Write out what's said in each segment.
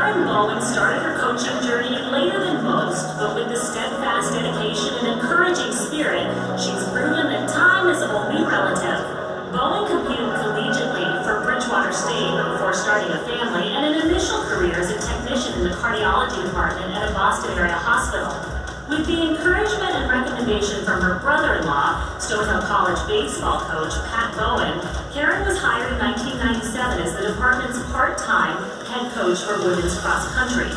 Karen Boen started her coaching journey later than most, but with the steadfast dedication and encouraging spirit, she's proven that time is only relative. Boen competed collegiately for Bridgewater State before starting a family and an initial career as a technician in the cardiology department at a Boston area hospital. With the encouragement and recommendation from her brother-in-law, Stonehill College baseball coach Pat Boen, Karen was hired in 1997 as the department's part-time head coach for women's cross country.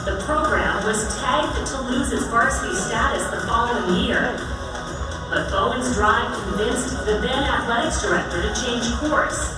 The program was tagged to lose its varsity status the following year, but Bowen's drive convinced the then athletics director to change course.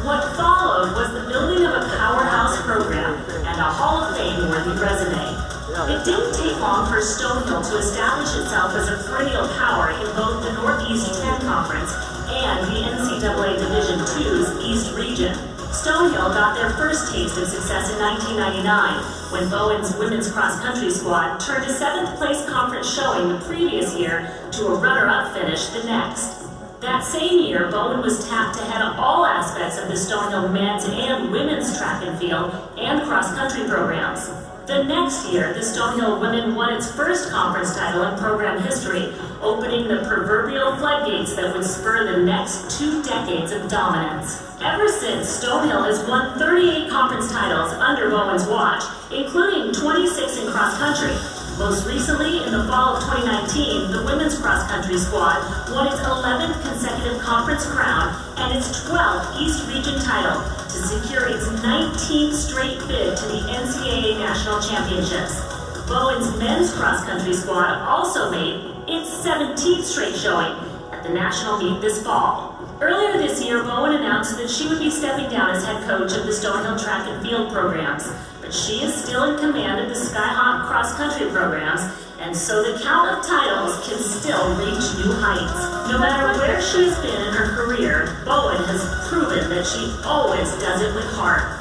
What followed was the building of a powerhouse program and a Hall of Fame-worthy resume. It didn't take long for Stonehill to establish itself as a perennial power in both the Northeast 10 Conference and the NCAA Division II's East Region. Stonehill got their first taste of success in 1999 when Bowen's women's cross-country squad turned a 7th place conference showing the previous year to a runner-up finish the next. That same year, Boen was tapped to head all aspects of the Stonehill men's and women's track and field and cross-country programs. The next year, the Stonehill women won its first conference title in program history, opening the proverbial floodgates that would spur the next 2 decades of dominance. Ever since, Stonehill has won 38 conference titles under Bowen's watch, including 26 in cross-country. Most recently, in the fall of 2019, the women's cross-country squad won its 11th consecutive conference crown and its 12th East Region title to secure its 19th straight bid to the NCAA National Championships. Bowen's men's cross-country squad also made its 17th straight showing at the national meet this fall. Earlier this year, Boen announced that she would be stepping down as head coach of the Stonehill track and field programs, but she is still in command of the Skyhawks cross-country programs, and so the count of titles can still reach new heights. No matter where she has been in her career, Boen has proven that she always does it with heart.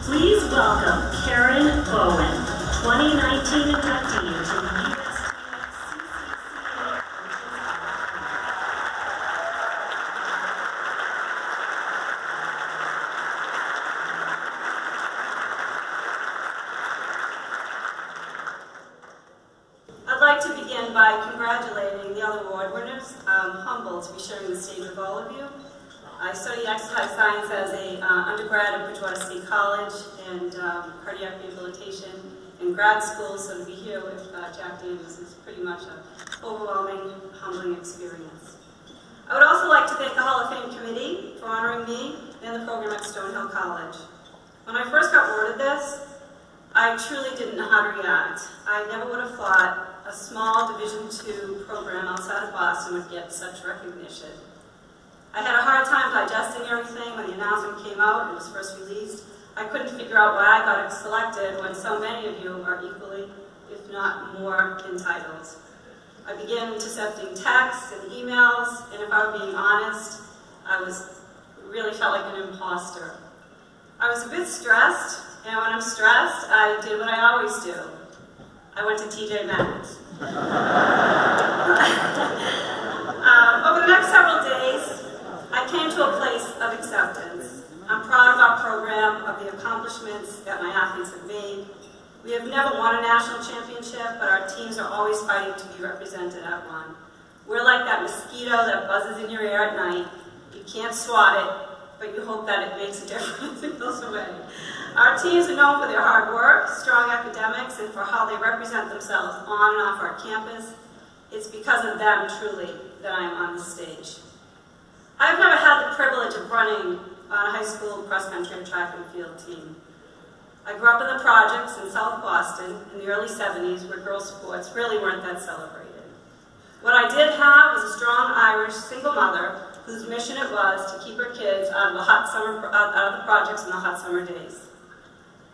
Please welcome Karen Boen, 2019 inductee to the USTFCCCA. I'd like to begin by congratulating the other award winners. I'm humbled to be sharing the stage with all of you. I studied exercise science as an undergrad at Bridgewater State College and cardiac rehabilitation in grad school, so to be here with Jack Daniels is pretty much an overwhelming, humbling experience. I would also like to thank the Hall of Fame Committee for honoring me and the program at Stonehill College. When I first got word of this, I truly didn't know how to react. I never would have thought a small Division II program outside of Boston would get such recognition. I had a hard time digesting everything when the announcement came out and was first released. I couldn't figure out why I got selected when so many of you are equally, if not more, entitled. I began intercepting texts and emails, and if I were being honest, I really felt like an imposter. I was a bit stressed, and when I'm stressed, I did what I always do. I went to TJ Maxx. Over the next several days, I came to a place of acceptance. I'm proud of our program, of the accomplishments that my athletes have made. We have never won a national championship, but our teams are always fighting to be represented at one. We're like that mosquito that buzzes in your ear at night. You can't swat it, but you hope that it makes a difference and goes away. Our teams are known for their hard work, strong academics, and for how they represent themselves on and off our campus. It's because of them, truly, that I am on this stage. I've never had the privilege of running on a high school cross-country track and field team. I grew up in the projects in South Boston in the early 70s where girls' sports really weren't that celebrated. What I did have was a strong Irish single mother whose mission it was to keep her kids out of the projects in the hot summer days.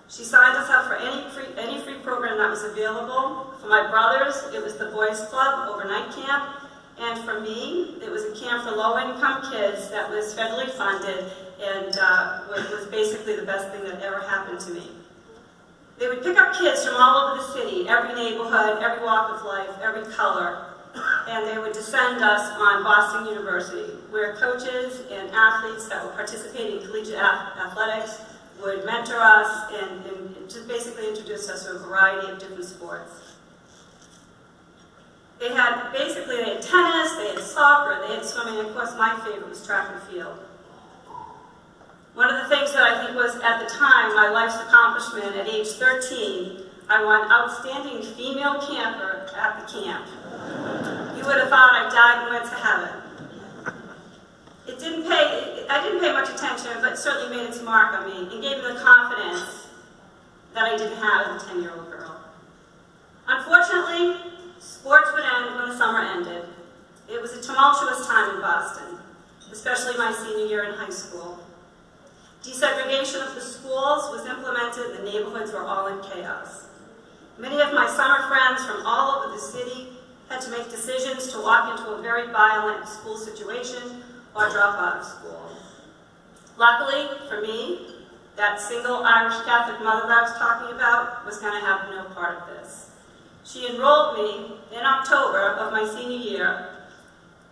She signed us up for any free program that was available. For my brothers, it was the Boys Club overnight camp, and for me, it was a camp for low-income kids that was federally funded and was basically the best thing that ever happened to me. They would pick up kids from all over the city, every neighborhood, every walk of life, every color, and they would descend us on Boston University, where coaches and athletes that were participating in collegiate athletics would mentor us and just basically introduce us to a variety of different sports. They had tennis, they had soccer, they had swimming, and of course my favorite was track and field. One of the things that I think was, at the time, my life's accomplishment at age 13, I won Outstanding Female Camper at the camp. You would have thought I died and went to heaven. I didn't pay much attention, but it certainly made its mark on me and gave me the confidence that I didn't have as a 10-year-old girl. Unfortunately, sports would end when the summer ended. It was a tumultuous time in Boston, especially my senior year in high school. Desegregation of the schools was implemented and the neighborhoods were all in chaos. Many of my summer friends from all over the city had to make decisions to walk into a very violent school situation or drop out of school. Luckily for me, that single Irish Catholic mother that I was talking about was going to have no part of this. She enrolled me in October of my senior year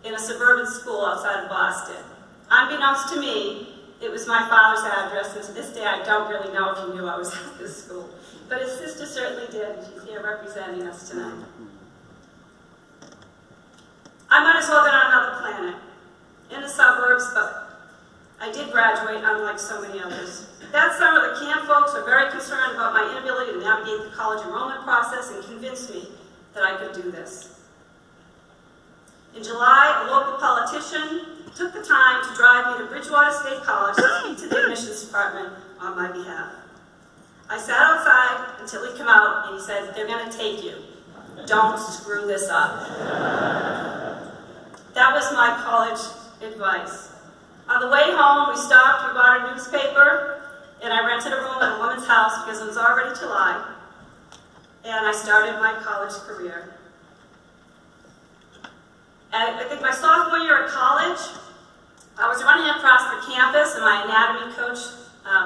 in a suburban school outside of Boston. Unbeknownst to me, it was my father's address, and to this day I don't really know if he knew I was at this school. But his sister certainly did, and she's here representing us tonight. I might as well have been on another planet, in the suburbs, but I did graduate, unlike so many others. That summer, the camp folks were very concerned about my inability to navigate the college enrollment process and convinced me that I could do this. In July, a local politician took the time to drive me to Bridgewater State College to speak to the admissions department on my behalf. I sat outside until he came out and he said, "They're going to take you. Don't screw this up." That was my college advice. On the way home, we stopped, we bought a newspaper, and I rented a room at a woman's house because it was already July, and I started my college career. I think my sophomore year at college, I was running across the campus and my anatomy coach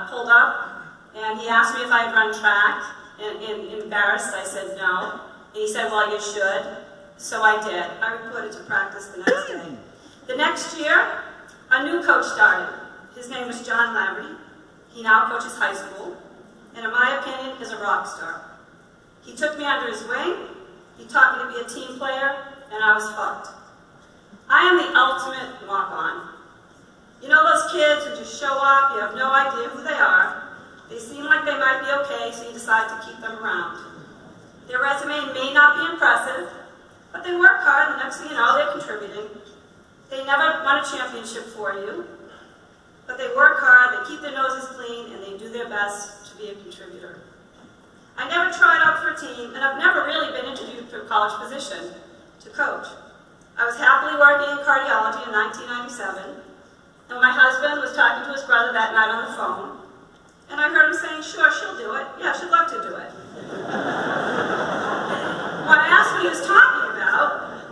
pulled up and he asked me if I had run track, and embarrassed I said no. And he said, "Well, you should." So I did. I reported to practice the next day. The next year, a new coach started. His name was John Laverty. He now coaches high school, and in my opinion, is a rock star. He took me under his wing, he taught me to be a team player, and I was hooked. I am the ultimate walk-on. You know those kids who just show up, you have no idea who they are, they seem like they might be okay, so you decide to keep them around. Their resume may not be impressive, but they work hard, and the next thing you know, they're contributing. They never won a championship for you, but they work hard, they keep their noses clean, and they do their best to be a contributor. I never tried out for a team, and I've never really been interviewed for a college position to coach. I was happily working in cardiology in 1997, and my husband was talking to his brother that night on the phone, and I heard him saying, "Sure, she'll do it. Yeah, she'd love to do it." When I asked what he was talking about,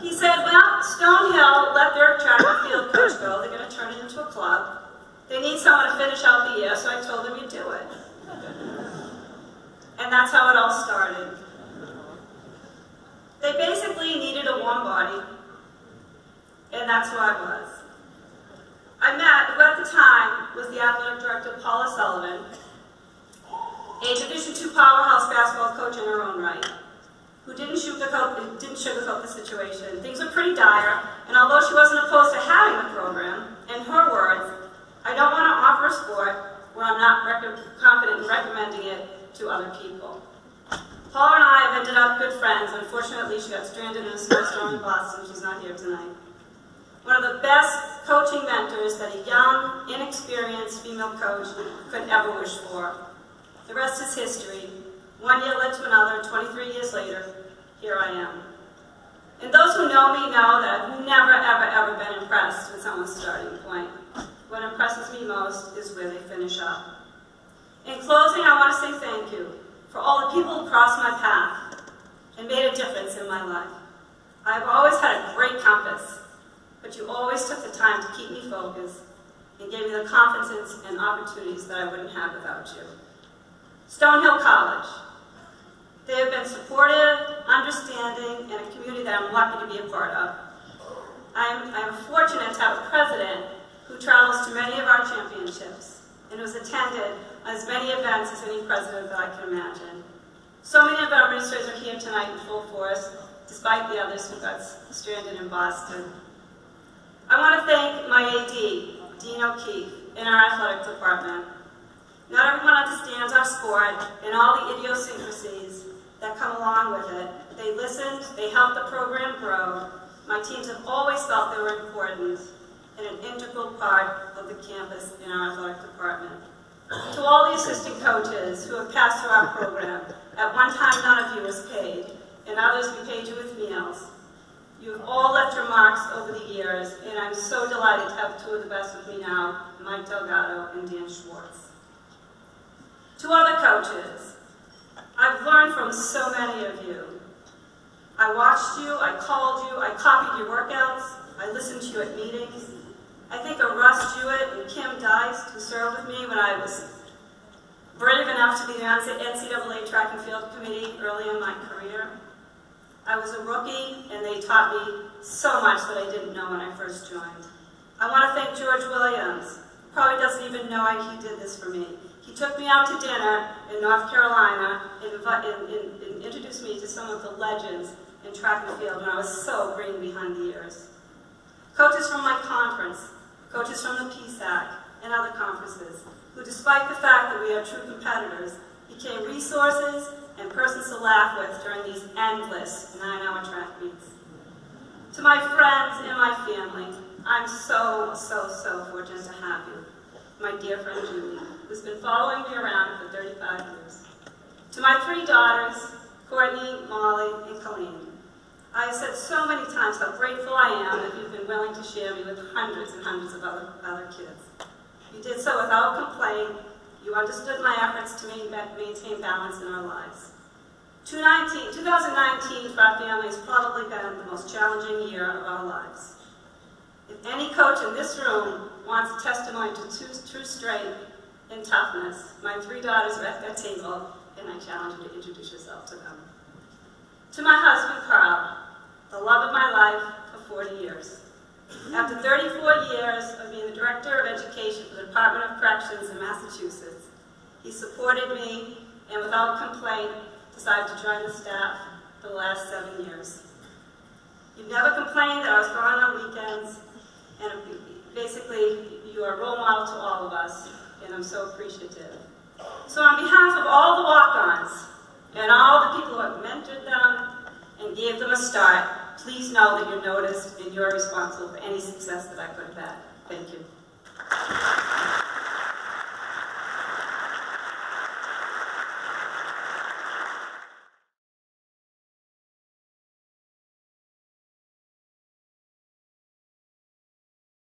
he said, "Well, Stonehill let their track and field coach go. They're going to turn it into a club. They need someone to finish out the year, so I told them you'd do it." And that's how it all started. They basically needed a warm body, and that's who I was. I met, who at the time was the athletic director, Paula Sullivan, a Division II powerhouse basketball coach in her own right, who didn't sugarcoat the situation. Things were pretty dire, and although she wasn't opposed to having the program, in her words, "I don't want to offer a sport where I'm not confident in recommending it to other people." Paula and I have ended up good friends. Unfortunately, she got stranded in a snowstorm in Boston. She's not here tonight. One of the best coaching mentors that a young, inexperienced female coach could ever wish for. The rest is history. One year led to another. 23 years later, here I am. And those who know me know that I've never, ever, ever been impressed with someone's starting point. What impresses me most is where they finish up. In closing, I want to say thank you for all the people who crossed my path and made a difference in my life. I've always had a great compass, but you always took the time to keep me focused and gave me the confidence and opportunities that I wouldn't have without you. Stonehill College. They have been supportive, understanding, and a community that I'm lucky to be a part of. I'm fortunate to have a president who travels to many of our championships and was attended as many events as any president that I can imagine. So many of our administrators are here tonight in full force, despite the others who got stranded in Boston. I want to thank my AD, Dean O'Keefe, in our athletic department. Not everyone understands our sport and all the idiosyncrasies that come along with it. They listened, they helped the program grow. My teams have always felt they were important and an integral part of the campus in our athletic department. To all the assistant coaches who have passed through our program, at one time none of you was paid, and others we paid you with meals. You have all left your marks over the years, and I'm so delighted to have two of the best with me now, Mike Delgado and Dan Schwartz. To other coaches, I've learned from so many of you. I watched you, I called you, I copied your workouts, I listened to you at meetings. I think of Russ Jewett and Kim Dice, who served with me when I was brave enough to be the NCAA track and field committee early in my career. I was a rookie, and they taught me so much that I didn't know when I first joined. I want to thank George Williams. Probably doesn't even know he did this for me. He took me out to dinner in North Carolina and introduced me to some of the legends in track and field when I was so green behind the ears. Coaches from my conference, coaches from the PSAC and other conferences, who despite the fact that we are true competitors, became resources and persons to laugh with during these endless 9-hour track meets. To my friends and my family, I'm so fortunate to have you. My dear friend Julie, who's been following me around for 35 years. To my 3 daughters, Courtney, Molly, and Colleen. I have said so many times how grateful I am that you've been willing to share me with hundreds and hundreds of other kids. You did so without complaint. You understood my efforts to maintain balance in our lives. 2019 for our family has probably been the most challenging year of our lives. If any coach in this room wants a testimony to true strength and toughness, my 3 daughters are at that table, and I challenge you to introduce yourself to them. To my husband, Carl, the love of my life for 40 years. After 34 years of being the Director of Education for the Department of Corrections in Massachusetts, he supported me and without complaint decided to join the staff for the last 7 years. You've never complained that I was gone on weekends, and basically you are a role model to all of us, and I'm so appreciative. So on behalf of all the walk-ons and all the people who have mentored them and gave them a start, please know that you're noticed and you're responsible for any success that I could have had. Thank you.